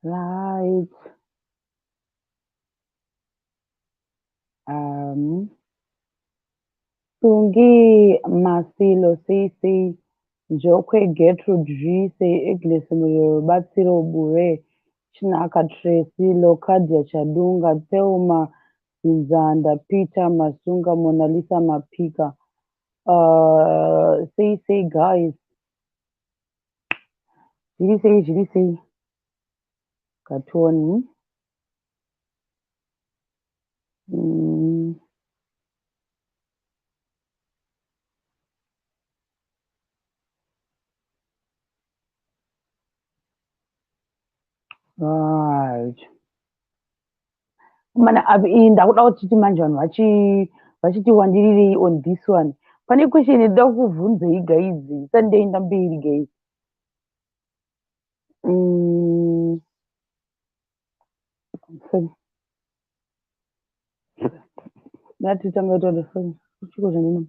Right. Tungi Masilo Sisi Jokwe Gertrude Jise Iglesia Muliro Batsiro Bure Chinaka Tracy Lokadia Chadunga Teuma Nzanda Peter Masunga Mona Lisa Mapika. Say guys. Jiri say Katoni. Right. Mana ndakuda kuti manje vanhu vachiti wandirirei on this one. Pane question ida kuvhunzei guys, isati ndaenda mberi guys. Ndatitanga kuti chiko zvandino.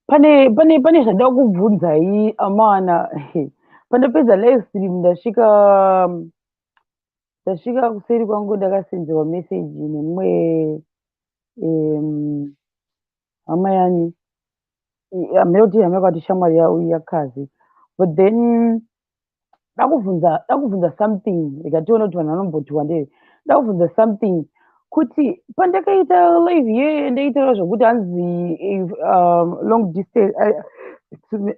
Pane zvandida kubvunzai amana. Pandapedza live stream ndasvika kuseri kwangu ndakasenzewa message nemumwe hama yani ameroti yamakati shamwari yakazi, but then ndakubvunza something ikationa kuti vanhu vanombotiwa ndei. Ndakubvunza something kuti pandakaita live iyoyo ndaitaura zvokuti hanzi long distance,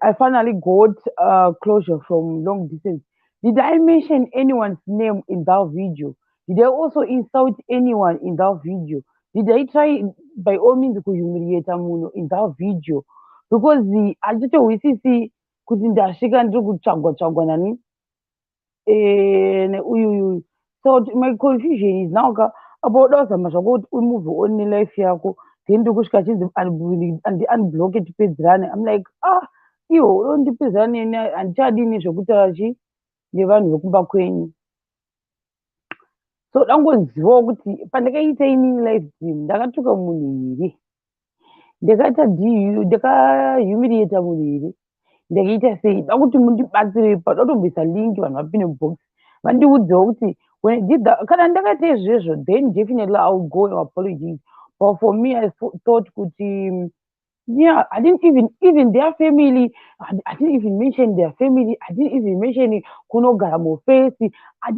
I finally got closure from long distance. Did I mention anyone's name in that video? Did I also insult anyone in that video? Did I try by all means to humiliate munhu in that video? Because handitohwisisi kuti ndasvika ndiri kutsvagwa nani neuyu. So my confusion is now about uzama zvako kuti umove on nelife yako then ndokusvika chinzi unblock tipedzerane. I'm like iwo udondipedzerane neni, handichadini zvekutaura nevanhu vekumba kwenyu. So dangozivawo kuti pandakaita inini live stream ndakatuka munhu here, ndakahumiliata munhu here, ndakaita sei. Da kuti mundibatsire padatobvisa link vanhu vapinde mubox vandiudzewo kuti when I did that, kana ndakaita izvezvo then definitely I will go and apologize. But for me I thought kuti yeah, I didn't even their family, I didn't even mention their family, I didn't even mention kunogara mufesi, I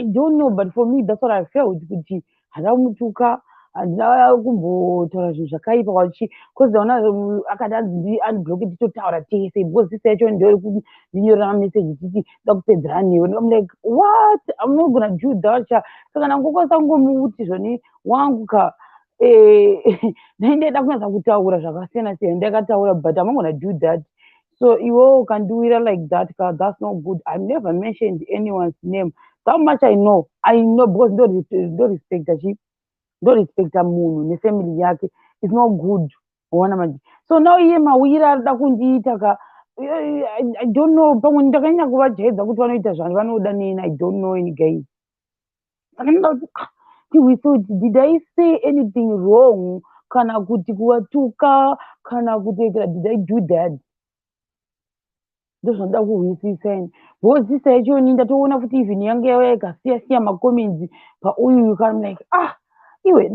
don't know, but for me that's what I felt kuti hadamutuka handina kumbotaura zvinhu zvakaipa wachi because ndaona akadanzi unblock titotaura tese because this yacho ndio ndinyorera message titi ndakupedzera newe. I'm like what, I'm not gonna do that. Saka ndangokwanisa kungomuti zvoni wangu ka ndaida kunyaza kutaura zvakasiyana siyana ndakataura, but I'm not gonna do that. So you can do it like that, that's not good. I've never mentioned anyone's name. That much I know because don't respect munhu nefamily yake, it's not good. So now iye mawira arida kundiita ka I don't know, pamwe ndakanyanya kuvajaidza kuti vanoita zvanhu vanoda neni, I don't know any guys. Did I say anything wrong? Kana kuti kuwatuka, kana kutekera, did I do that? Ndozvanda kuhwisisa because this yacho ni ndatoona kuti even yange yauya ikasiya macomments pauyu I'm like iwe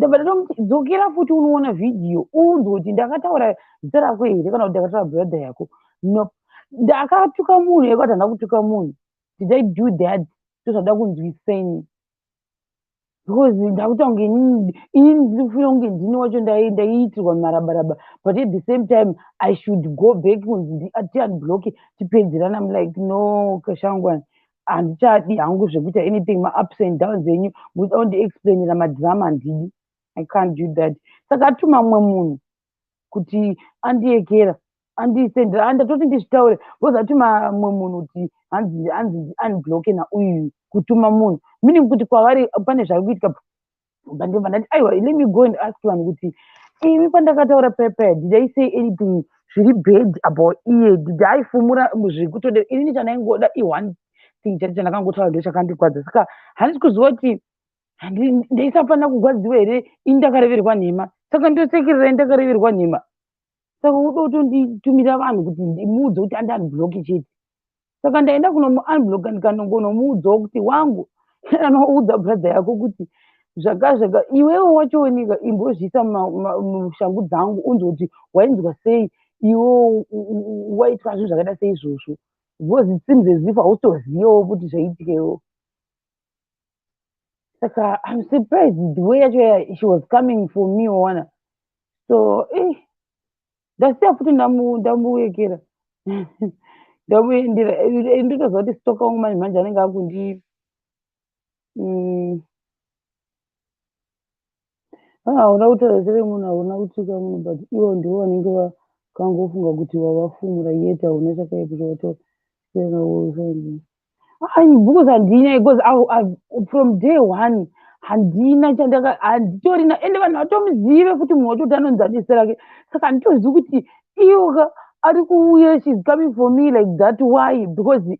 dzokera futi unoona video uudze kuti ndakataura zita rako here kana kuti ndakataura brother yako. No, ndakatuka munhu yakati handa kutuka munhu. Did I do that? Ndozvanda kunzwiseni because ndakuta kunge ini ndinofira kunge ndini wacho ndaiitirwa marabaraba, but at the same time I should go back kunzi unblock tipedzerana. I'm like no kashangwana, handichadi hangu zvekuita anything ma-ups and downs enyu mudaundiexplainira madrama handidi. I can't do that. Saka atuma mumwe munhu kuti andiekera andisendera, andatoti ndizvitaure because atuma mumwe munhu kuti hanzi unblocke nauyu kutuma munhu, meaning kuti kwavari pane zvari kuitika. Ndandibva ndati aiwa, let me go and ask vanhu kuti imi pandakataura paya did I say anything zviri bad about iye? Did I fumura zvekutode inini chandaingoda one thing chati chandakangotaura ndo chakandikwadza. Saka handisi kuziva kuti ndaisafanira kugwadziwa here ini ndakareverwa nhema. saka ndosekererai ndakareverwa nhema. Saka udo kutonditumira vanhu kuti ndimuudze kuti andianibhuloki chete. Saka ndaenda kunomuanbhuloka ndikanongonomuudzawo kuti wangu anoudza bradha yako kuti zvaka iwewo wachooneka imbozviisa mushangu dzangu unzoti wainzwa sei iwewo waitwa zvinhu zvakaita seizvozvo, because it seems as if hautozivawo kuti zvaitikewo. Saka I'm surprised the way yacho she was coming for me wana. So ndasiya futi ndamuwekera ndamuendera ndotozva kuti stoka wangu manje anenge akundi hauna kutaura sevemunhu hauna kutuka munhu, but ivo ndivo vanenge vakangofunga kuti wavafumura yet hauna chakaipa chawatosenawo. Because handina, because from day one handina handitorina ende vanhu vatomuzive kuti munhu wacho kuti anonzanisa rake. Saka handitozivi kuti iyoka ari kuuya, she's coming for me like that. Why? Because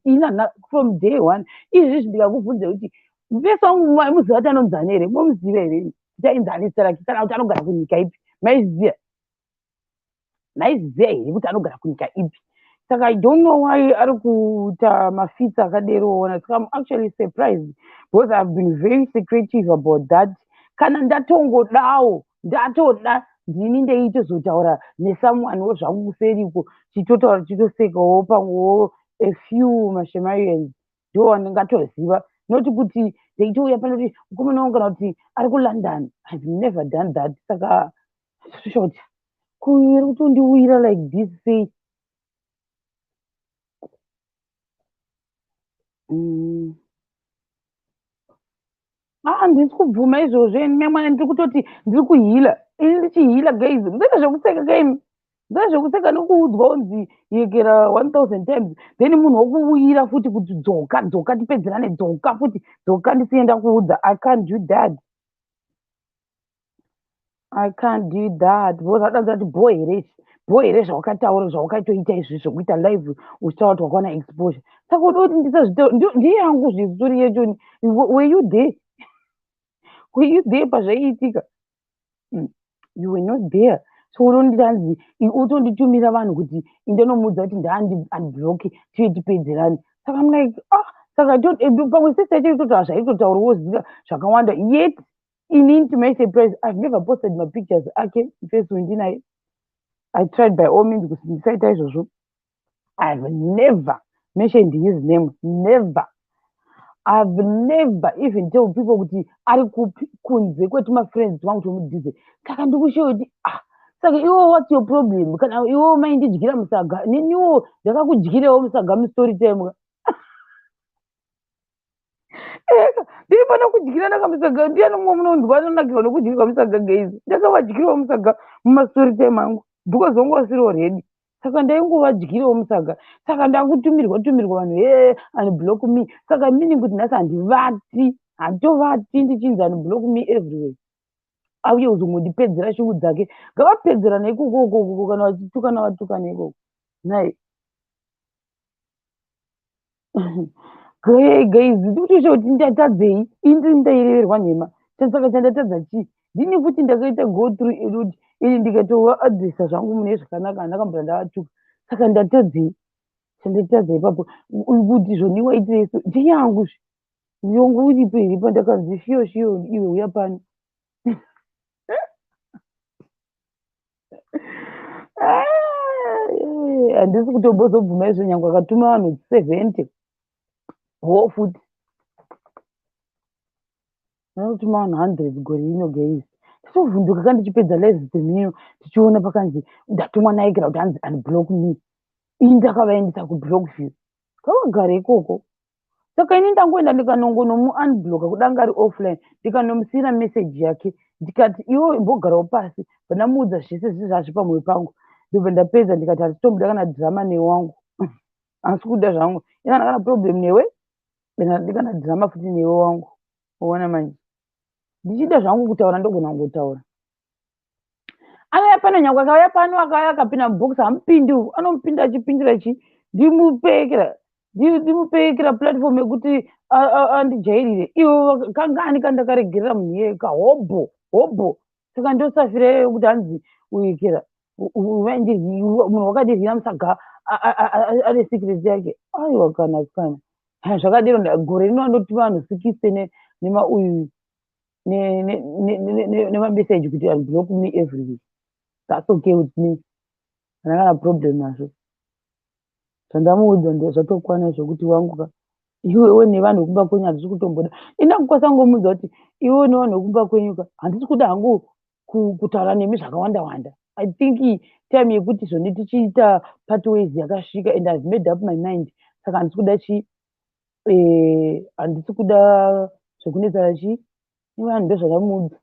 from day one izvizvi ndikakubvunza kuti mupesi wangu muziva kuti anonzana here, momuziva here kuti ainzanisa rake kana kuti anogara kunyika ipi? Maiziva here kuti anogara kunyika ipi? Saka I don't know why ari kuita mafitsa akadero. Saka I'm actually surprised because I've been very secretive about that. Kana ndatongodawo ndatoda ndini ndeitozotaura nesomeone zvangu kuseriko chitotaura chitosekawo pamwewo a few mashemarians ndo wandingatoziva, noti kuti ndeitouya panoti mukomana wangu kana kuti ari kuLondon. I've never done that. Saka short kuiri kutondiwira like this say handisi kubvuma izvozvo. Mwana ndiri kutoti ndiri kuhila, ini ndichihila guys. Ndenge zvekuseka kaimi, ndenge zvekuseka nokuudzwa unzi yekera 1000 times, then munhu wokuwira futi kuti dzoka tipedzerane, dzoka futi dzoka ndisienda kuudza. I can't do that. I can't do that because adanza kuti bho here zvawakataura zvawakaitoita izvi zvokuita live uchitaura kuti wakawana exposure. Saka udoti ndisazvitaura ndiyangu zvistori yechoni. Were you there? Were you there pazvaiitika? You were not there. So unonditanzi utonditumira vanhu kuti indinomuudza kuti ndaanibhuloki tive tipedzerane. Saka I'm like saka pamwe sisi yacho itotaura zvaitotaura woziva zvakawanda, yet inini to my surprise I've never posted my pictures ake Facebook ndinaye. I tried by all means kuti ndisaita izvozvo. I've never mentioned his name, never. I've never even told people kuti ari kunze kwetu mafriends wangu tomudhize. Saka ndikushowa kuti saka iwo what's your problem? Kana iwo maindidyira musaga, neniwo ndakakudyirewo musaga mustori time. Ndinofana kudyira nakamusaga. Ndiani mumwe munonzwa anonakirwa nokudyirwa musaga guys? Ndakavadyirawo musaga mumastori time angu because wangu wasiri already. Saka ndaingovadyirawo musaga. Saka ndakutumirwa vanhu unblock me. Saka meaning kuti nhasi handitovati ndichinzi unblock me everywhere. Auye kuzongondipedzera shungu dzake. Ngavapedzerana ikoko kana vachitukana vatukana ikoko. Nai. Guys, ndikutosha kuti ndatadzei, ini ndaireverwa nhema. Saka chandatadza chii? Ndini futi ndakaita go through erudi ini ndikatova adresa zvangu mune zvakanaka, handakambira ndavatuka. Saka ndatadzei, chandatadza ipapo kuti zvoniwaitireso ndiyangu ndiongo uripo iripo. Ndakanzi shiyo iwe uya pano. Handisi kutombozobvuma izvo nyange akatuma vanhu 70 futi anotuma vanhu 100 gore rino guys. Titovhunduka kana tichipedza live dzemino tichiona pakanzi ndatumwa naikira kuti anzi unblock me. Ini ndakavaendesa kublock view, kavagara ikoko. Saka ini ndangoenda ndikanongonomuunbloka kudanga ari offline, ndikanomusiyira message yake ndikati iwo imbogarawo pasi pandamuudza zvese zvazvi pamwoyo pangu. Ndobva ndapedza ndikati hatitomuda kana dhirama newangu. Asi kuda zvangu ina ndakana problem newe ndikana dhirama futi newe wangu. Uona manje ndichida zvangu kutaura ndogona kungotaura. Anouya pano nyange akauya pano akauya akapinda mubhokisi hamupindi uku, anomupinda achipindira chi ndimupekera platform yekuti andijairire. Ivo kangani kandakaregerera munhu yeka hobho saka ndosafire kuti hanzi uikira munhu wakadirwira musaga ane secret yake. Aiwa kana kana zvakadiro gore rino andoti vanhu 60 nemauyu nemameseji kuti unblock me every week. That's okay with me. Handana problem nazvo. Zvandamuudza ndezvatokwana zvokuti wangu iwewe nevanhu vekumba kwenyu handisi kutomboda. Indakukwasangomuudza kuti iwewe nevanhu vekumba kwenyuka handisi kuda hangu kutaura nemi zvakawanda wanda. I think time yekuti zvone tichiita pathways yakasvika and I've made up my mind. Saka handisi kuda handisi kuda zvokunetsana nevanhu ndozvandamuudza.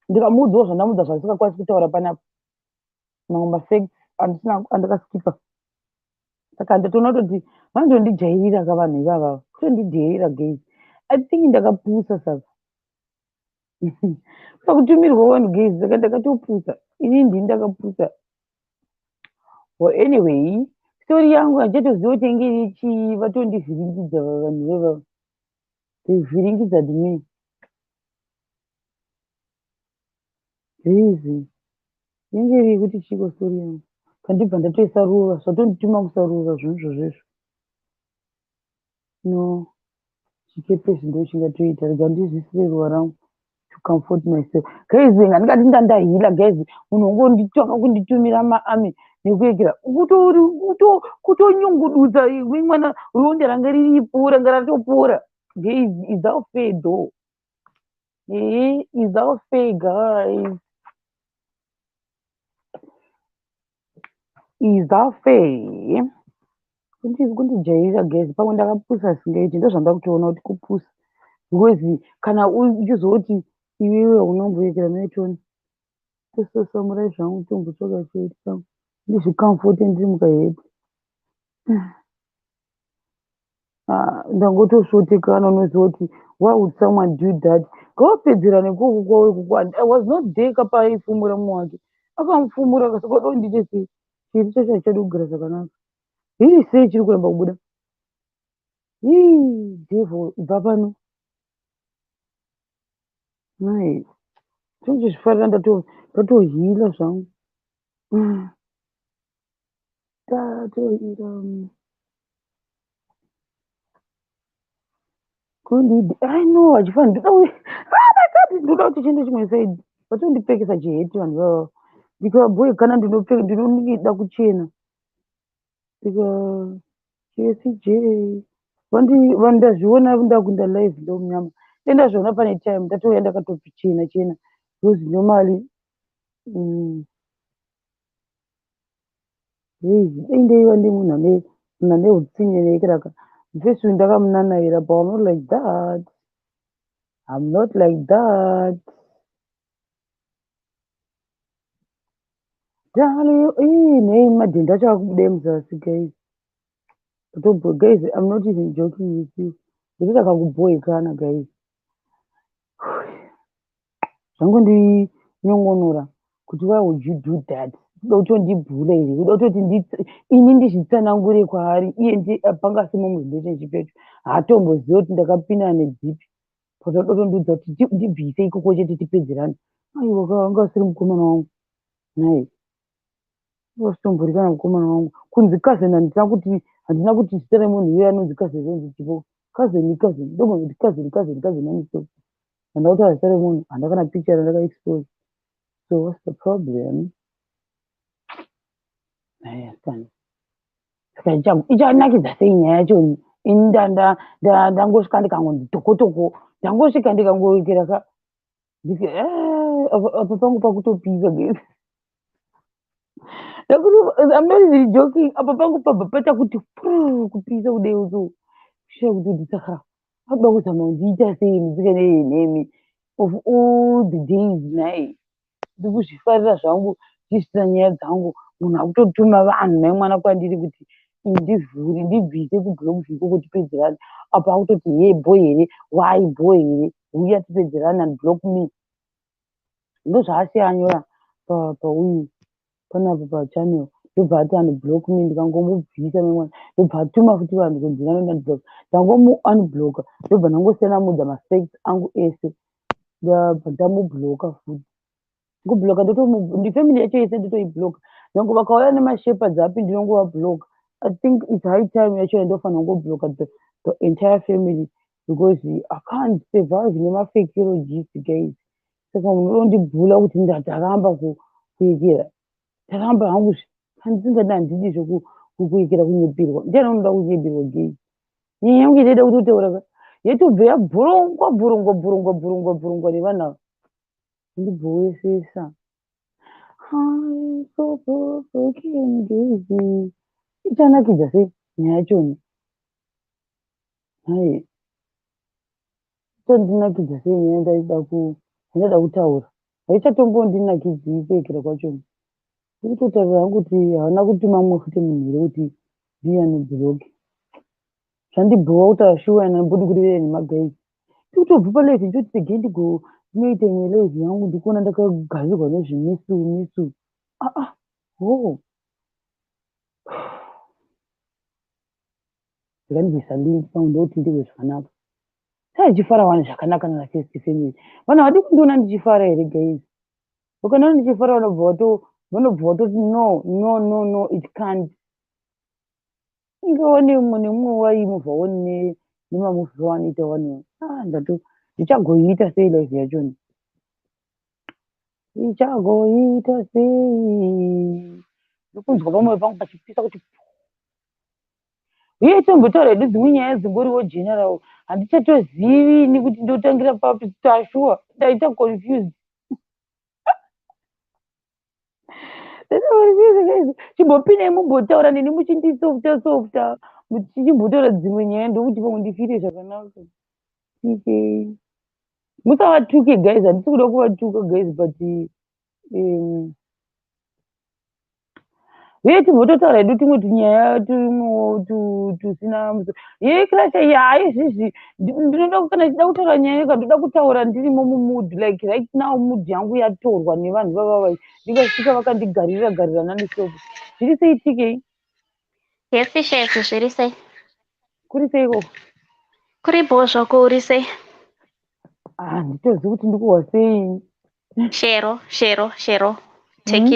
Ndikamuudzawo zvandamuudza zvandisingakwanisi kutaura panapa. Mamwe mafacts andakaskipa. Saka ndatoona kuti vanondondijairira ka vanhu ivava kutondidheerera gezi. I think ndakapusa saka pakutumirwa vanhu gezi saka ndakatopusa. Ini ndini ndakapusa. Well, anyway, story yangu handichatozviwa kuti inge iri chii. Vatondivhiringidza vanhu vevava. They vhiringidza me. Crazy. Inge iri kuti chiko story yangu. Kandibva ndatoisa ruva zvatondituma kusarura zvinhu izvozvo. No, chikepesi ndo chingatoita rega ndizvisire ruva rangu to comfort myself. Guys, handingati ndandahila guys. Munhu wongonditanga kunditumira maami nekuekera kutonyungududza imwe mwana ronde ranga riripo ranga ratopora. Guys, is that fair though? Is that fair, guys? Is that fair? Kundijairira guys, pamwe ndakapusa singaiti ndozvandakutoona kuti kupusa. Because kana uchizoti iwewe unomboekera maitoni tosamurai zvangu tombotsoka chete pangu ndizvikamfote ndiri mukahedi. Ndangotosvotekana unoziva kuti why would someone do that? Ngawapedzera nekoko kwawe kukwani. I was not there kapaifumura mumwe wake akamufumura kasaka dondiite sei chiri chacho hachadi kugara zvakanaka. Iri sei chiri kuramba kubuda? Devil ibva pano. Nai tozvifarira ndatohila zvangu. Ndatohila kundidi I know hachifani ndoda kuti chiende chimwe saidi vatondipfekesa chiheti vanhu vava ndikabhoekana ndinonida kuchena chesi vanhu ndazviona ndakunda live ndo munyama ndazviona pane time ndatouya ndakatopi chena because normally ndeiva ndi munhu ane utsinye nekeraka mfesu ndakamunanaira but I'm not like that. I'm not like that. Nei madhenda acho akubude muzasi guys. Guys, I'm not even joking with you. Ndikuti akakubhoekana guys. Zvangu ndinyongonora kuti why would you do that? Kuda kutondibhura iri kuda kutoti ini ndizvitsanangure kwaari iye pangasimo murelationship yacho haatomboziva kuti ndakapinda nedzipi pazodotondiudza kuti ndibvise ikoko chete tipedzerane. Aiwa anga asiri mukomana wangu. Nai wasitomborikana mukomana wangu kunzi cousin handina kuti zita remunhu iye anonzi cousin zonzi chipo cousin ndomwe kuti cousin anisoko handakutaura zita remunhu handakana picture randakaexpose. So what's the problem? Saka ichanakidza sei nyaya yacho ini ndangosvika ndikangonzi tokotoko ndangosvika ndikangoekera ka apa pangu pakutopisa gezi. I'm not even joking. Apa pangu pabva kuti kupisa kudeo so kusha kuti saka aba kuzama kundiita sei musikana yenhemi of all the days nai ndikuzvifarira zvangu ndisina nyaya dzangu munhu akutotuma vanhu naimwana kwandiri kuti ndivhure ndibvise kublock zvikoko tipedzerane apa akutoti ye boy here why boy here uya tipedzerane and block me. Ndozvaasiya anyora pauyu panapa pachannel ndobva ati unblock me ndikangomubvisa nemwana ndobva atuma futi vanhu kunzi vanondiblock ndangomu-unblocka ndobva ndangosiyana mudza mafacts angu ese ndabva ndamubloka futi kubloka ndi family yacho yese ndotoibloka nyange vakauya nemashepards api ndinongovabloka. I think it's high time yacho yandofanira kungobloka the entire family because I can't survive nemafekologist guys. Saka unondibhula kuti ndaramba kuikira ndaramba hangu handisingadi handidi zvekuikira kunyepirwa. Ndiani unoda kunyepirwa gei? Nyaya yangu inoda kutotaura yetobva yabhurungwa nevanhu ava ndibhowesesa haisopokengezi ichanakidza sei nyaya yachoni? hai ichandinakidza sei nyaya ndandada kutaura? Haichatombondinakidzi kuekera kwachoni. Ndikutotaura hangu kuti haana kuti mamwe futi munhu here kuti ndiyani bhulogi zvandibhuwa kuti ashuwa nambodi kuti vere nemagaizi. Ndikutobva palevhi ndoti segei ndinoita imwe levhi yangu ndikuona ndakagadzirwa nezvimisu ndikandibvisa link pangu ndoti ndiwe zvakanaka. Sai ndichifara vanhu zvakanaka nana first family. Vanhu havadi kundiona ndichifara here gaizi. Ukandiona ndichifara vanobva vatoti no it can't. Ingewo nemumwe waimubvawo nemamuvi wanoita vanhu ndichagoiita sei life yachoni? Ndichagoiita sei? Ndokunzwa pamwoyo pangu pachipisa kuti uye tombotaura hedu dzimwe nyaya dzingoriwo general. Handichatozivi kuti ndotangira papi tashuwa ndaita confused. Chimbopinai mumbotaura neni muchindisofta muchimbotaura dzimwe nyaya ndokuti pamwe ndifire zvakanaka. Musavatuke guys, handisi kuda kuvatuka guys, but uye timbototaura hedu tumwe tunyaya tusina ye klasha yaizvizvi ndinoda kana chida kutaura nyaya kandoda kutaura ndirimo mumuud like right now mood yangu yatorwa nevanhu vavava ndikasvika vakandigarira nanesopo. Zviri sei TK? Yes chef, zviri sei? Kuri seiko? Kuripo zvako uri sei? Handitozivi kuti ndikuwa sei. Shero. Take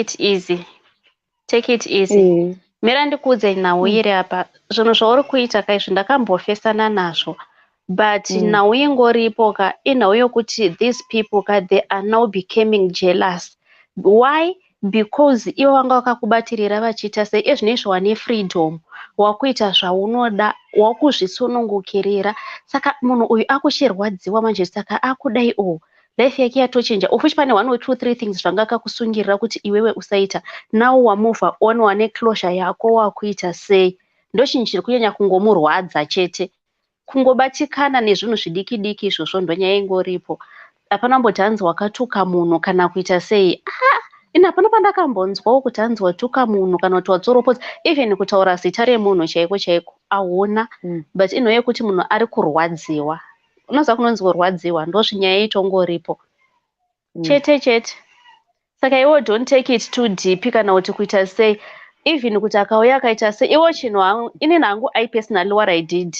it easy. Mira ndikuudze nhau iri apa. Zvinhu zvauri kuita kaizvo ndakambofesana nazvo. But nhau ingoripo ka inhau yokuti these people ka they are now becoming jealous. Why? Because ivo vanga vakakubatirira vachiita sei ezvinoizvo wane freedom wakuita zvaunoda wakuzvisunungukirira. Saka munhu uyu akuchirwadziwa manje saka akudai life yake yatochinja. Ufuchi pane 1 or 2 3 things zvanga akakusungirira kuti iwewe usaita. Now wamove on wane closure yako wakuita sei. Ndochinhu chiri kunyanya kungomurwadza chete. Kungobatikana nezvinhu zvidiki izvozvo ndonyaya ingoripo. Hapana mboti hanzi wakatuka munhu kana kuita sei. Ina hapana pandakambonzwawo kuti hanzi watuka munhu kana kuti watsoropodza even kutaura zita remunhu chaiko auna. But inhau yekuti munhu ari kurwadziwa. Unoziva kunonzi kurwadziwa ndozvinyaya itongoripo chete. Saka iwo don't take it too deep kana kuti kuita sei. Even kuti akauya akaita sei iwo chinhu inini hangu I personally what I did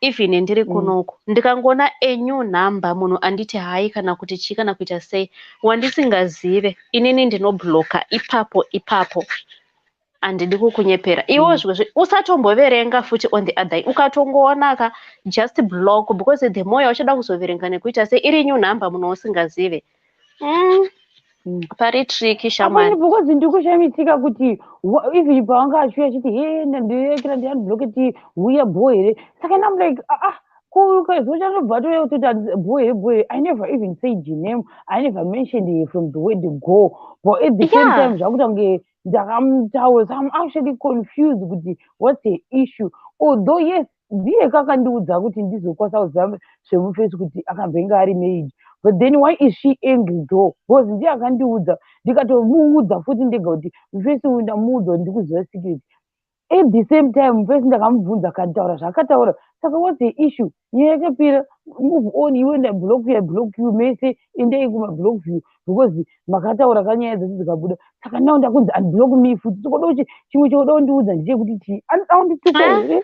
even ndiri kunoku ndikangona new number munhu anditi hai kana kuti chi kana kuita sei wandisingazive inini ndinobloka ipapo handidi kukunyepera. Iwo zvimwe usatomboverenga futi on the other ukatongoonaka just block because the more yauchada kuzoverenga nekuita sei iri new number munhu usingazive. Pari tricky shamwari. Because ndikushamitika kuti even paanga achiuya achiti he ndandirekera ndianibloke ti uya boy here. Saka I'm like ukazochanobva toyoti boy I never even said your name. I never mentioned you from the word go. But at the same time zvakuti kunge ndakamutaura. So I'm actually confused kuti what's the issue. Although yes ndiye kakandiudza kuti ndizokwasauza zvemufesi kuti akambenge ari maid. But then why is she angry though? Because ndiye akandiudza ndikatomuudza futi ndega kuti mufesi uyu ndamuudza ndikuziva secret. At the same time mufesi ndakamubvunza akataura zvakataura. Saka what's the issue? Nyaya yakapera move on iwe ndablock you mese endei kumablock view because makataura kanyaya dzese dzikabuda. Saka now ndakunzi unblock me futi. Tikoda kuti chimwe choda kundiudza ndechekuti chi andituka here.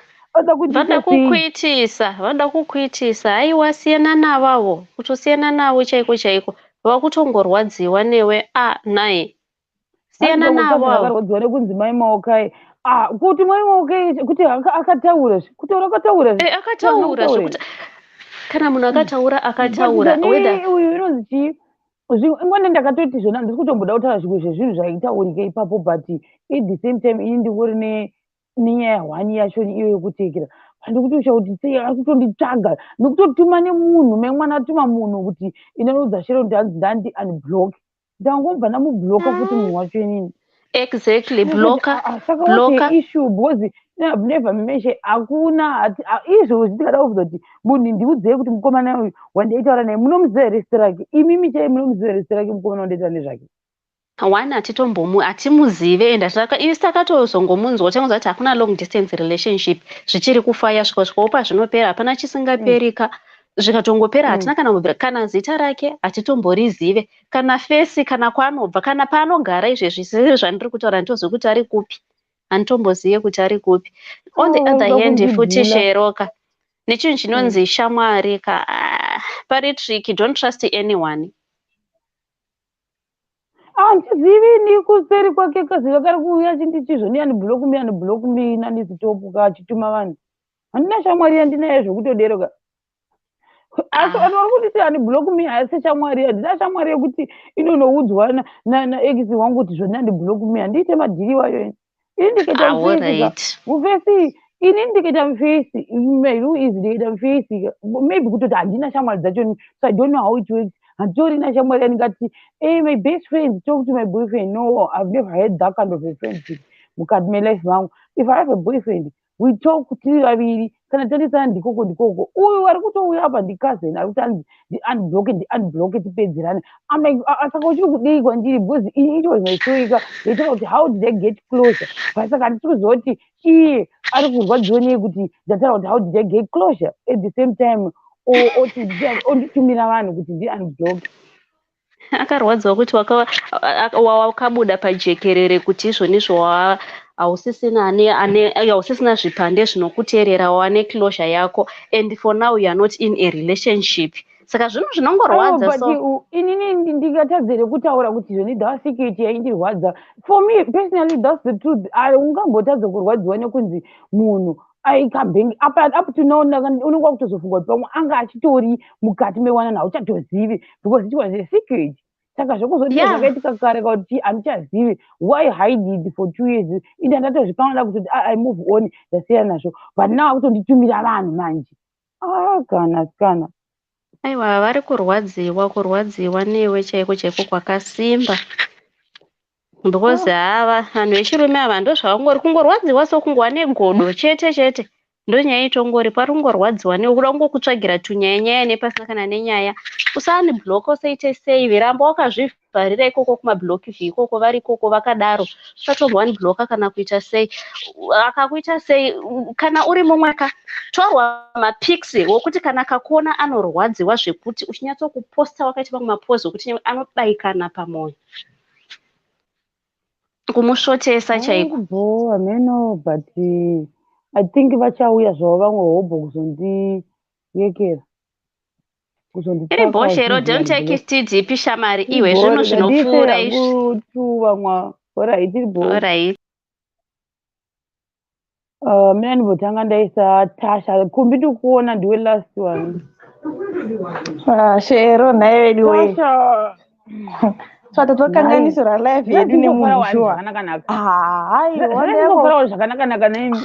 Vanda kukuitisa haiwa siyana navavo kutosiyana navo chaiko vakutongorwadziwa newe naye siyana navo akarwadziwa nekunzi mai maokai kuti mai maokai kuti akataura kutaura akataura zvekuti kana munhu akataura uyu inonzi chii ingwani ndakatoti zvona handisi kutomboda kutaura zvimwe zvezvinhu zvaitaurika ipapo but at the same time ini ndingori nenyaya hwani yacho iyo yekutekera handikutosha kuti sei ari kutonditsvaga nekutotuma nemunhu memwana atuma munhu kuti inanodza shero kuti hanzi ndandi unblock ndangobva ndamubloka futi munhu wacho inini exactly saka what issue because never mention hakuna izvozvo ndingada kubvunza kuti munhu ndiudzei kuti mukomana uyu wandaitaura naye munomuziva here zita rake imimi chai munomuziva here zita rake mukomana wandaitaura nezvake wani hatimuzive ende isi takatozongomunzwa tangoziva kuti hakuna long distance relationship zvichiri kufaya svikasvikawo pazvinopera hapana chisingaperika zvikatongopera hatina kana kubvira kana zita rake hatitomborizive kana fesi kana kwaanobva kana paanogara izvezvi zvezvo zvandiri kutaura nditozive kuti ari kupi handitombozive kuti ari kupi on the other hand futi sheroka nechinhu chinonzi shamwari ka pari tricky don't trust anyone handizivi ni kuseri kwake kaziva kari kuuya chindichizvo nianiblock mi nanizitopuka achituma vanhu handina shamwari yandinaye zvokutoderoka asi vanhu vari kunditi handiblock mi haisi shamwari handina shamwari yekuti inonoudzwa naex wangu kuti zvoni handiblock mi handiite madhiri wayo ini ndikaita mufesi ini ndikaita mufesi who is ndikaita mufesi maybe kutoti handina shamwari dzachoni so I don't know how it works handitorina shamwari yaningati my best friend talk to my boyfriend no I've never had that kind of a friendship mukati melife vangu if I have a boyfriend we talk tiri vaviri kana tarisana ndikoko uyu ari kutouya apa ndicousin ari kuti unblock tipedzerane saka uchiri kudei kwandiri because it was my story yaitaura kuti how did I get closer but saka handisi kuziva kuti iye ari kurwadziwa neye kuti ndataura kuti how did I get closer at the same time onditumira vanhu kuti unblock akarwadziwa kuti wakabuda pajekerere kuti izvonizvo hausisina zvipande zvinokuteerera wane closure yako and for now you are not in a relationship saka zvinhu zvinongorwadza so inini ndingatadzere kutaura kuti zvoni dhasiketi yaindirwadza for me personally that's the truth ungambotadza kurwadziwa nekunzi munhu aikabhengi up to now unenge wakutozofunga kuti pamwe anga achitori mukati mewanana hauchatozivi because it was a secret saka zvokuzotia zvakaitika kare kuti handichazivi why hide it for 2 years inde ndatozvipangana kutoti I move on ndasiyana nazvo but now akutonditumira vanhu manje kana aiwa vari kurwadziwa newe chaiko kwakasimba because vanhu vechirume ava ndozvavangori kungorwadziwa sokungova negodo chete ndonyaya itongori pari kungorwadziwa newe kuda kungokutsvagira tunyaya nepasina kana nenyaya usani block usaite save ramba wakazvivharira ikoko kumablock ikoko vari ikoko vakadaro usatombwa block kana kuita sei akakuita sei kana uri mumwe torwa mapics wokuti kana kakuona anorwadziwa zvekuti uchinyatsokuposta wakaita mamwe mapozi okuti anodaikana pamwoyo kumushotesa chaiko ameno but I think vachauya zvavo vamwe hobho kuzondiyekera iri boshero don't take it deep shamari iwe zvinhu zvinopfuura vamwa alright iri bo mina ndibotanga ndaisa Tasha kumbi ndikuona ndiwe last one shero nhaye vedu we twatotokanganisira live yedu nemunhu hayi zvakanaka nemi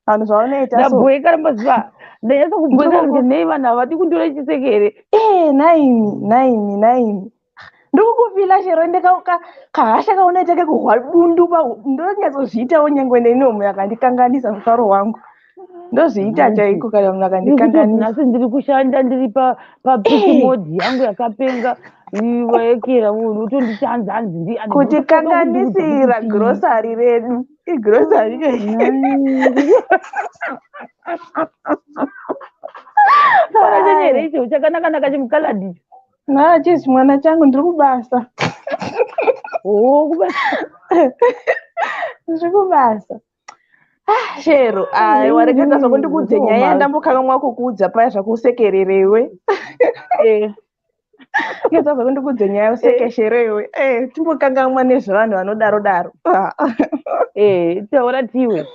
vanhu zvaunoita ndabhoeka rambaziva ndanyatsa kubhoeka kuti nei vanhu havadi kundora chisekere naimi ndikukufila shero kahasha kaunoita kekuhwa bundu ndonyatsozviitawo nyangwe nenomu yakandikanganisa mufaro wangu ndozviita chaiko kana munhu akandikanganisa nhasi ndiri kushanda ndiri papikimodhi yangu yakapenga vaekera munhu utonditanza hanzi kutikanganisira grosari redu igrosari panachanyere icho chakanaka chimukaladicho chisi mwana changu ndiri kubasa ndiri kubasa shero warekeza zvakundikudze nyaya yandambokanga mwakukuudza paya zvakusekererewe ngezabva kundikudze nyaya usekeshere iwe timbokangamwa nezvevanhu vanodaro taura tiwe.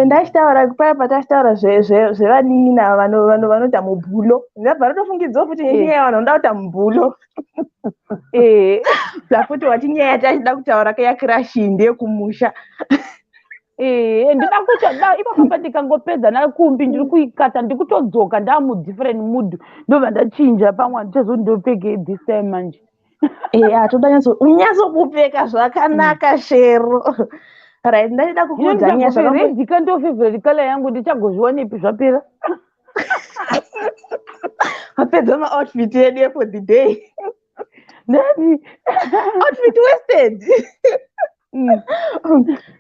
Ndachitaura paya patachitaura zvevanin'ina vanoita mubhulo ndabva ratofungidzawo futi nenyaya yavanhu vanoda kuita mubhulo zvafuti wati nyaya tachida kutaura kayakirashi ndeyekumusha ndida kuita ipapa ndikangopedza nakumbi ndiri kuikata ndikutodzoka ndamudifferent mood ndobva ndachinja pamwe handitezoti ndopfeke this time manje. Toda unyatsokupfeka zvakanaka Shero. Right, ndachida kukuudza nyaya zvakandika ndo favorite color yangu ndichagozvionepi zvapera. Wapedza maoutfit yedu for the day. Nani? Outfit wasted.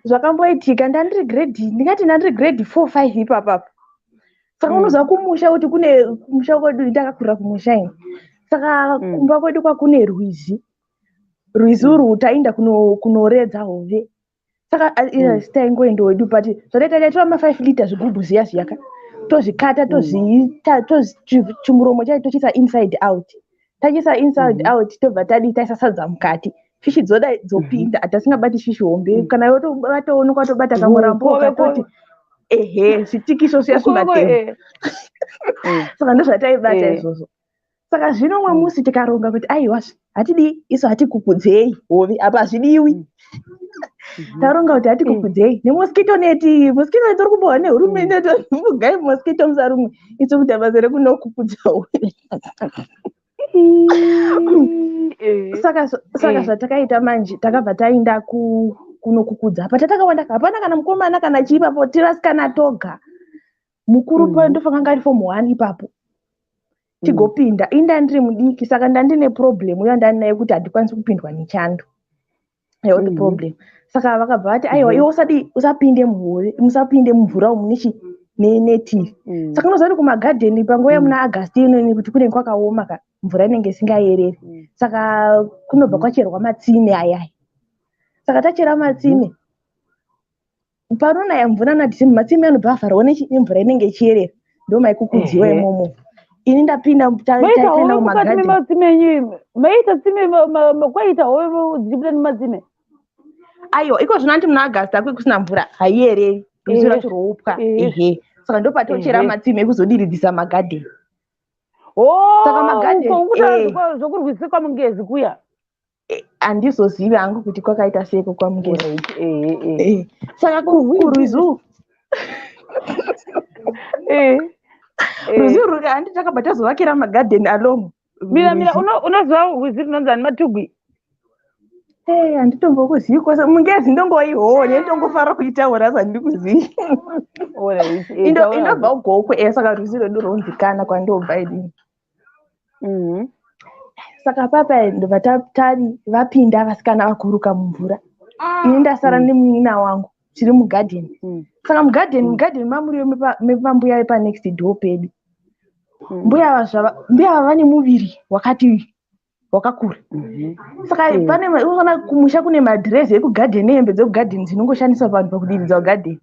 Zvakamboitika ndandiri grade 4-5 ipapa. Saka unoziva kumusha kuti kune kumusha kwedu ndakakurira kumusha ini. Saka kumba kwedu kwakune rwizi urwu taenda kunoredza hove. Saka taingoenda wedu but zvataita tora 5 liters zvigubhu ziya ka tozvikata chimuromo chacho tochiisa inside out. Tachiisa inside out tobva taisa sadza mukati. Fishi dzopinda hatasingabati fishi hombe kana watoonekwa watobata kamurambo ukatoti zvitikiso zviya zvimademo. Saka ndozvataibata izvozvo. Saka zvino umwe musi tikaronga kuti aiwa hatidi isu hatikukudzei hove apa hazvidiwi. Taronga kuti hatikukudzei nemosquito net uri kubohwa nehurumende mugai mosquito musarumwe isu kuti basa rekunokukudza hove. Saka zvatakaita manje takabva taenda kunokukudza apa tatakawanda hapana kana mukomana kana chiipapo tirasikana toga. Mukuru payo ndofanga ari form 1 ipapo tigopinda inda ndiri mudiki saka ndandine problem uya ndandinayo kuti handikwanisi kupindwa nechando health problem. Saka vakabva vati aiwa iwe usapinde muhove musapinde mumvura umu neti. Saka unoziva kuti kumagadheni panguva yemuna August inoni kuti kunenge kwakaoma mvura inenge isingayereri. Saka kunobva kwacherwa matsime ayaya. Saka tachera matsime panonaya mvura naDhisemba matsime anobva avharwa nemvura inenge ichiyerera ndomaikukudziwa imomo. Ini ndapinda taenda kumagadheni. Maita tsime kwaita hove dzichipinda nematsime. Aiwa iko zvinoti muna August akwe kusina mvura haiyereri ruzi racho roupwa. Saka ndopatochera matsime ekuzodiridzisa magadheni. Saka magadheni zvokurwisa kwamungezi kuya handizozivi hangu kuti kwakaita seiko kwamungezi. Saka kurwizu ruzi ruka handi takabva tazovakira magadheni along. Mira unoziva rwizi runonzi matugwi. Handitombokuzivi kwose mungezi ndongoihoone ndongofara kuitaura sandikuzivi. Inobva ugokwe saka ruzi rwedu ronzikana kwandobva idini. Saka papa ndobva vapinda vasikana vakuruka mumvura. Ini ndasara nemunina wangu tiri mugadheni. Saka mugadheni mamuriyo mepambuya vepa next door pedu. Mbuya ava vane muviri wakakura. Saka unoona kumusha kune madhirezi ekugadheni nehembe dzekugadheni dzinongoshandiswa vanhu pakudiridza kugadheni.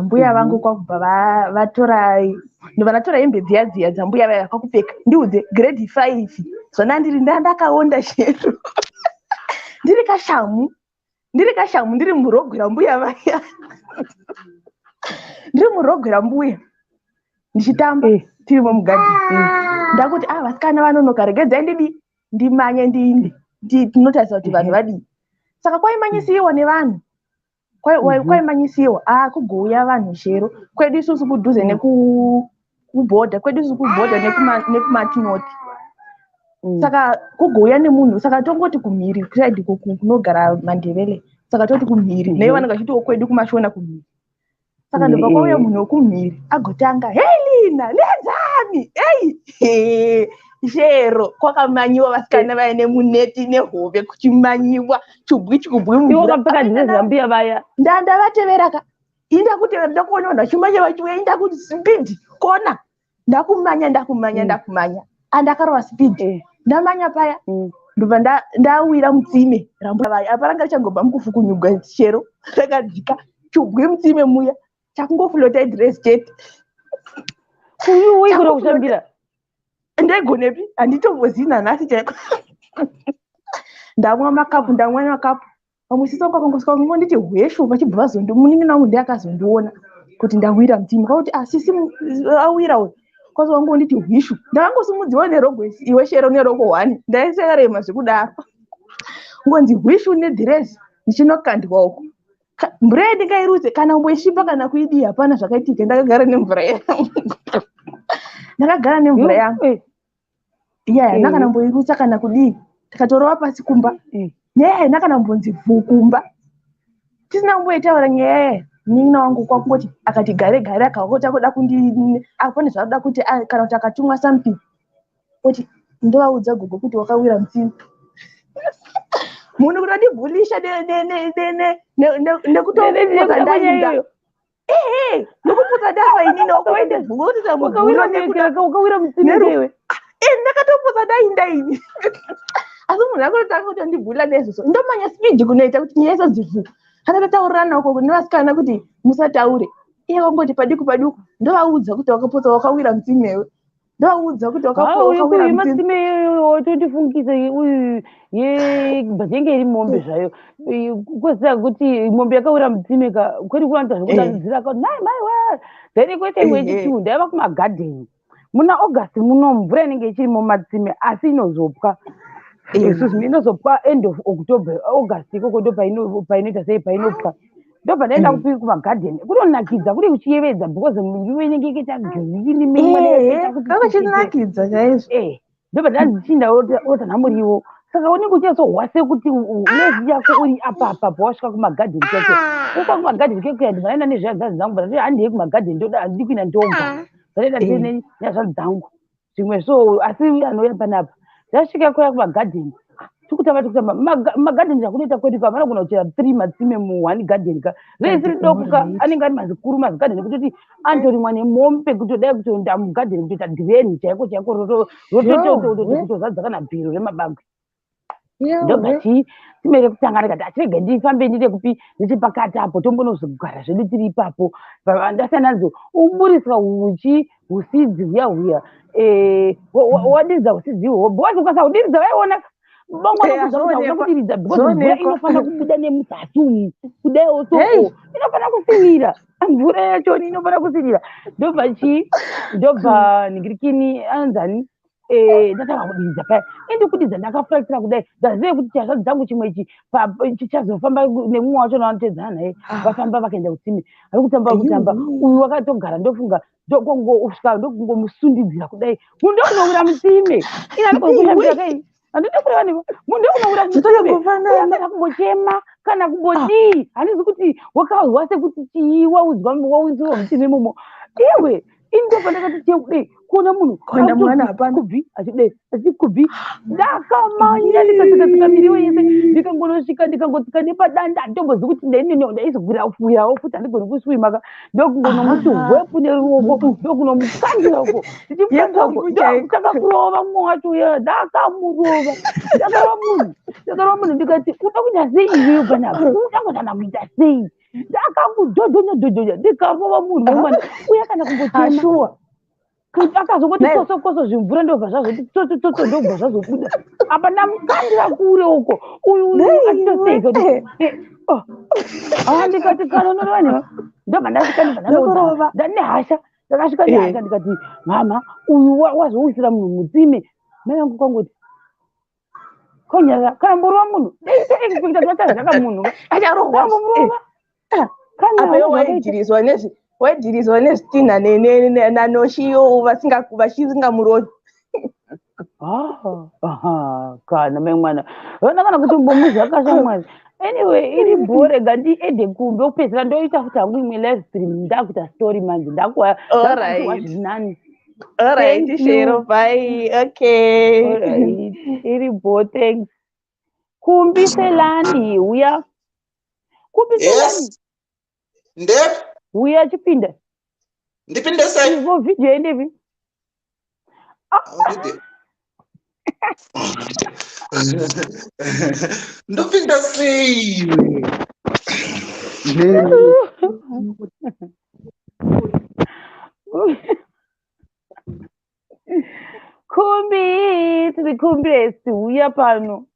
Mbuya vangu kwakubva vanatora hembe dziya dzambuya vaya vakakupfeka ndiudze grade 5 zvona ndakaonda Shero. Ndiri kashamu ndiri murogwera mbuya vaya. Ndiri murogwera mbuya ndichitamba tirimo mugadheni. Ndakuti vasikana vanonoka regedzai ndimanye ndinotarisira kuti vanhu vadii. Saka kwaimanyisiwa nevanhu kwaimanyisiwa kugouya vanhu Shero kwedu isusu kudhuze nekubhodha nekumatinoti. Saka kugouya nemunhu saka tongoti kumhiri kusaidi kunogara mandevele. Saka toti kumhiri naivo vanenge vachitiwo kwedu kumashona kumhiri. Saka ndobva kwauya munhu wekumhiri agotanga Lina ledzani Shero kwakamanyiwa vasikana vaine muneti nehove kuchimanyiwa chubwi Zambia vaya ndavateveraka inda kutevera ndakuona vanhu vachimanya vachiuya inda kuti speed kona ndakumanya andakarova speed ndamanya paya ndobva ndawira mutsime vaya apa ranga richangobva mukufukunyuga Shero rakadzika chubwi mutsime muya chakungoflota dress jet uyuwi kuda kushambira Ndegonepi anditombozina nhasi chaiko. Ndamwa makapu pamusisa kwakangosvika ngonditi hweshu pachibva vazondimuningina wangu ndiakazondiona kuti ndawira mutima kwakuti asisi awira uyu kwazi wangonditi hwishu ndakangosimudziwa nerogwesi iwe shero neroko 1 ndaiserema zvekudaro ngonzi hwishu nedhirezi ndichinokandiwa uko mvura yandingairutse kana mboisvipa kana kuidii hapana zvakaitika ndakagara nemvura yangu iya ndakana mboirutsa kana kudii takatorova pasi kumba nyaya ndakana mbonzi kumba tisina kumboitaura nyaya nin'ina wangu kwakungoti akati gare akakota kuda apane zvakuda kuti kana kuti akatumwa something kuti ndovaudza gogo kuti wakawira mutsime munhu kutodibhulisha nekutoputsa ndainda nekuputsa ndafa inini wakawira mutsime newe ndakatoputsa ndainda ini asi munhu akototanga kutondibhula nezvizvo ndomanya speed kunoita kuti nyaya isodzivu akatotaurirana uko nevasikana kuti musataure iye wangoti padiku ndovaudza kuti wakaputsa wakawira mutsimewe ndovaudza kuti wakawira mutsime watondifungisa uyu bhajenge iri mombe zvayo kwesaka kuti mombe yakawira mutsime kweti kuwanza zvekudaidzira kuti mai wa then kwete imwe yechichiu ndaiva kumagadheni muna august muno mvura inenge ichirimo matsime asi inozopwa isusu inozopwa end of october august ikoko ndo painoita sei painopwa ndo padaenda kupiri kumagadheni kutonakidza kuri kuchiyevedza because miriwo inenge ikaita grinakidza chaizvo ndo padanzichinda otana muriwo saka unenge uchazohwase kuti lezi yako uri apa wasvika kumagadheni chacho uka kumagadheni kekuya ndivanaenda nezvazvazi dzangu but handiye kumagadheni ndidi kuina ndomba zvaenda ndine nyazvazi dzangu zvimwe so asi anouya panapa zvasvika kuya kumagadheni tikutamba magadheni zvakunoita kwedu ka vanogona kuchera 3 matsime mu1 garden ka reisiri doko ka anenge ari mazikuru mazigadheni kutoti antorimwa nemombe kutodai kutoenda mugadheni kutoita dhireni chaiko rototozadza kana bhiro remabagwe ndobati timere kutanga rikati achirege ndifambe ndide kupi nechepakati apo tombonozogara zvedu tiri ipapo ndasanadzo uburiswa husidzi huya wadiridza husidzi ihwo because ukasaudiridza vaiona bongona kudiridza because mvura inofanira kubuda nemuzasi umu kudaiwo soko inofanira kusiwira mvura yachoni inofanira kusiwira ndobva ningirikini anzani ndatanga kudiridza paya kudidza ndakafuratira kudai ndazive kuti chazvadzi dzangu chimwe chichazofamba nemumwe wacho navanotedzana naye vafamba vakaenda kutsime ari kutamba uyu wakatogara ndofunga ndokungosvika ndokungomusundidzira kudai munhu ndokunowira mutsime ina ndikokushambira kai handidi kureva nevo munhu ndokunowira mutsime kumbochema kana kumbodii handizi kuti wakazwa sekuti chii waudzwa mutsime imomo iwe indopa ndakati chekudei kuona munhu mwana hapana kubvi achikubvi ndakamanya ndikasika miriwo yese ndikangonosvika ndikangotsika nepadanda ndombozi kuti ndaizogwirawo futi handigoni kuswimaka ndokungonomuti hwepu neruoko ndokunomukandira uko ndakakurova mumwe wacho uya ndakamurova ndakarova munhu ndikati uda kuita sei iweyo panapa udangodana kuita sei ndakamudhodhonya ndikarova munhu wemwana uya kana kumbochema akazongoti koso zvimvura ndobva zvazoti tsotso ndobva zvazobuda apa ndamukandira kure uko uyu atoseizo ndikati kanonorova ndobva ndasvika ndane hasha ndakasvika nehasha ndikati mama uyu wazowisira munhu mutsime mai vangu kwangoti konyara kana mborova munhu zvaka munhu acharohwa apa waidzirizwa nezvitinha nanoshiyo vasingamurovi kana mai mwana ona kana kuti mbomuzvakasha mwana anyway iri bhore gandiende kumbe kupedzera ndoita kuti hangu imwe live stream ndakuita story manje ndakuwazvinani alright shero bye okay alright iri bhore thanks kumbiselani uya kumbiselani ndep uya chipinda ndipinde sei vo video endevi ndopinda sei cool Tikumbire siuya pano.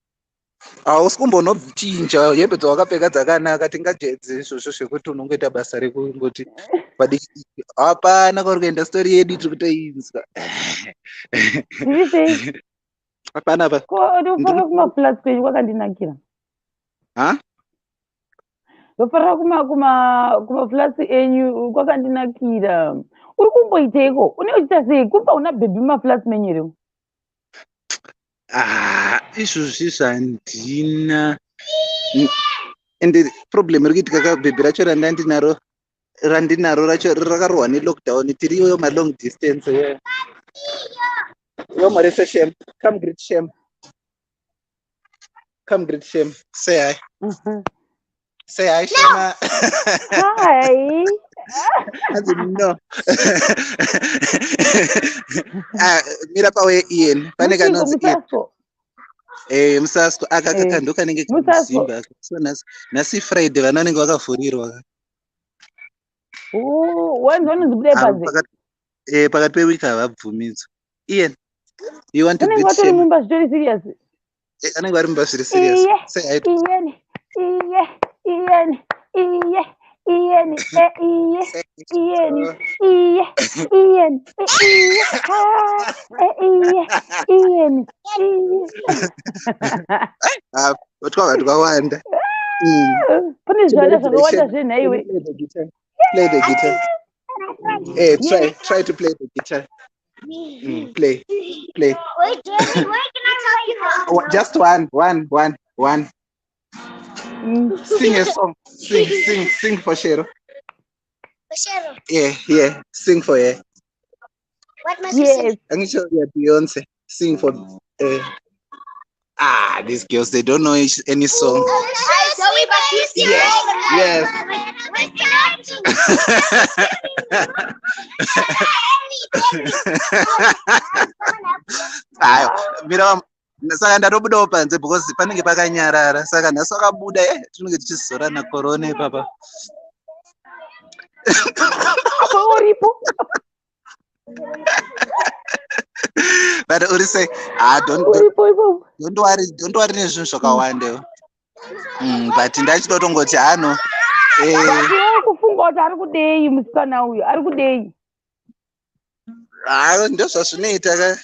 Usikumbono-chinja hembe dzawakapfeka dzakanaka tingajedze izvozvo zvekuti unongoita basa rekungoti padiki hapana kwauri kuenda stori yedu tiri kutoinzwa. Ndiri sei? Hapana pa. Ndofarira kumaflats kwenyu kwakandinakira. Ha? Ndofarira kumaflats enyu kwakandinakira. Uri kumboiteiko? Une uchita sei? Kumba una bhebhi mumaflats menyu here? Izvozvi zvandina. Ende problem iri kuitika kabhebhi racho randinaro racho rakarohwa nelockdown. Tiriyo malong distance. Yo Marisa Shem, come greet Shem. Come greet Shem. Say hi. Say hi, Shema. Hi. I didn't know. Mira pawe Ian. Paneka nozi Ian. Msasko akakanduka nenge kusimba. So nasi Friday vananenge vakavhurirwa. Wanzvonozibudai panze. Pakati pewiki havabvumidzwa. Ian, you want to greet Shem? Anenge mumba zviri serious. Anenge vari mumba zviri serious. Say hi. Ian. Twava twawanda. Pane zvana zvakawanda zvenhaiwe. Play the guitar. Hey, try to play the guitar. Play. Wait, where can I tell you how? Just one. Sing a song. Sing for Cheryl. For Cheryl. Yeah. Sing for her. What must we sing? I'm sure you're Beyonce. Sing for. These girls, they don't know any song. Zoe Batista. Yes. Mira, saka ndatobudawo panze because panenge pakanyarara saka nhasi wakabuda tinenge tichizora nakorona ipapa. Uripo. But uri say don't worry nezvinhu zvakawanda. But ndachitotongoti ano kufunga kuti ari kudei musikana uyu ari kudei. Ndozvazvinoita ka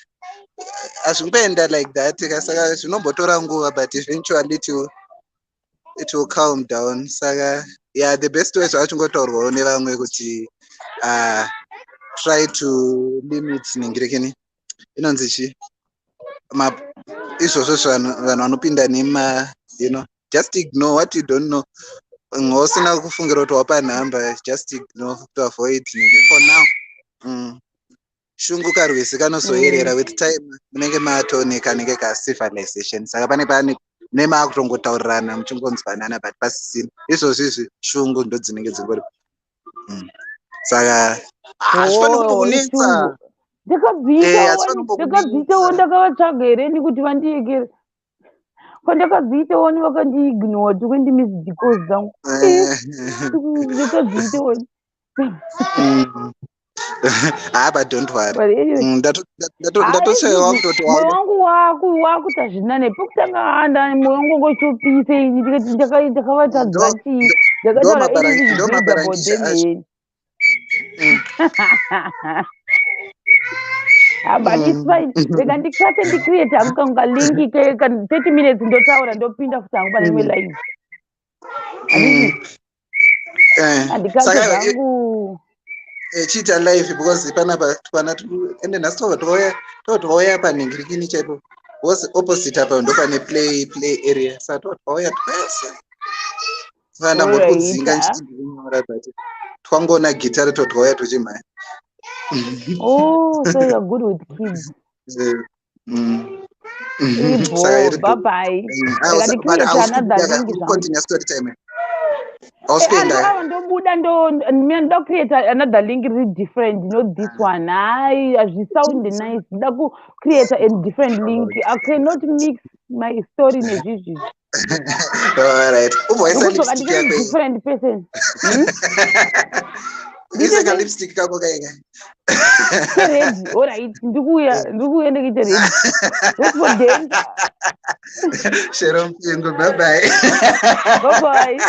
hazvingoenda like that saka zvinombotora nguva but eventually it will calm down. Saka the best way zvachingotaurwawo nevamwe kuti try to limit ningirekeni inonzi chi izvozvo vanhu vanopinda nema just ignore what you don't know. Usina kufungira kuti wapa nhamba, just ignore to avoid for now. Shungu karwisi kanozoerera with time munenge matoneka nenge ka civilization saka pane nemakutongotaurirana muchingonzwanana but pasisina izvozvi shungu ndo dzinenge dzingori saka hazvifaniri kukunetsa. Ndakabvitawo ndakavatsvaga hereni kuti vandiekere pandakabvitawo vakandiignore tikwendimizidhikozi dzangu ndakabvitawo. But don't worry. Ndatoshayiwa kutoti mwoyo wangu wakuita zvinane pekutanga handa mwoyo wangu ngochopise ndakavatadzira chii ndakataura but it's fine. Rega ndikate ndicreate hangu kanga linki 30 minutes ndotaura ndopinda futi hangu pane imwe live. Andikate hangu Chita live because panapa ende nhasi tauya panhingirikini chaipo was opposite apa ndo pane play area saka tauya twese saka ndambokudzinga nchinyora but twangoona gitari tauya tuchimhanya. So you're good with kids. Bye bye. Continue story time. Ndoda create another link really different, not this one. Sound nice. Ndoda create a different link. I cannot mix my story nezvizvi. All right. Different person. This is a lipstick kako kainga. ready. All right. Ndugu ndikite ready. Wait for danger. Sharon Pingo, bye bye. Bye bye.